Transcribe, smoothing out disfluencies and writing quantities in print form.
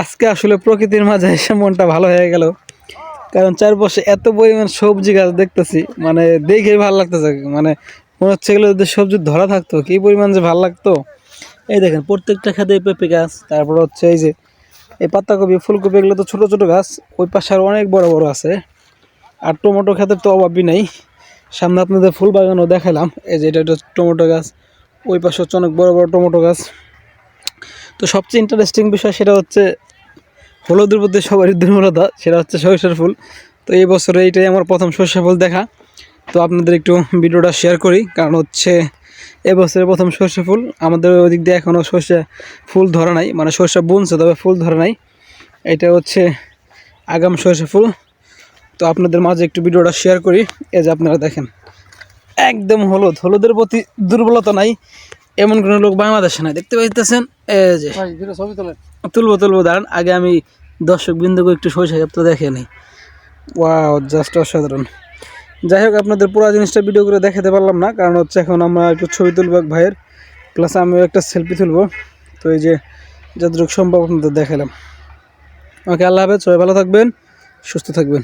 আজকে আসলে প্রকৃতির মাঝে এসে মনটা ভালো হয়ে গেল, কারণ চারপাশে এত পরিমাণ সবজি গাছ দেখতেছি, মানে দেখেই ভালো লাগতেছে। মানে মনে হচ্ছে এগুলো যদি সবজি ধরা থাকতো কি পরিমাণ যে ভালো লাগতো। এই দেখেন প্রত্যেকটা খেতে পেঁপে গাছ, তারপর হচ্ছে এই যে এই পাতাকপি ফুলকপি, এগুলো তো ছোটো ছোটো গাছ, ওই পাশে আর অনেক বড় বড় আছে। আর টমেটো খেতের তো অভাবই নাই। সামনে আপনাদের ফুল বাগানও দেখালাম, এই যে এটা একটা টমেটো গাছ, ওই পাশে হচ্ছে অনেক বড় বড় টমেটো গাছ। তো সবচেয়ে ইন্টারেস্টিং বিষয় সেটা হচ্ছে হলুদের প্রতি সবারই দুর্বলতা, সেটা হচ্ছে সরিষার ফুল। তো এই বছরে এইটাই আমার প্রথম সরিষা ফুল দেখা। তো আপনাদের একটু ভিডিওটা শেয়ার করি, কারণ হচ্ছে এবছরের প্রথম সরিষা ফুল। আমাদের ওই দিক দিয়ে এখনও সরিষা ফুল ধরা নাই, মানে সরিষা বুনছে তবে ফুল ধরা নাই। এটা হচ্ছে আগাম সরিষা ফুল। তো আপনাদের মাঝে একটু ভিডিওটা শেয়ার করি। এই যে আপনারা দেখেন একদম হলুদ, হলুদের প্রতি দুর্বলতা নাই এমন কোনো লোক বাংলাদেশে নাই, দেখতে পাইতেছেন। এই যে ছবি তুলবো দাঁড়ান, আগে আমি দর্শক বিন্দুকে একটু সরিষা ক্ষেত্রে দেখে নিই। ওয়াও, জাস্ট অসাধারণ। যাই হোক, আপনাদের পুরো জিনিসটা ভিডিও করে দেখাতে পারলাম না, কারণ হচ্ছে এখন আমরা একটু ছবি তুলবো এক ভাইয়ের, প্লাস আমিও একটা সেলফি তুলবো। তো এই যে যতটুকু সম্ভব আপনাদের দেখালাম। ওকে, আল্লাহ হাফেজ, সবাই ভালো থাকবেন, সুস্থ থাকবেন।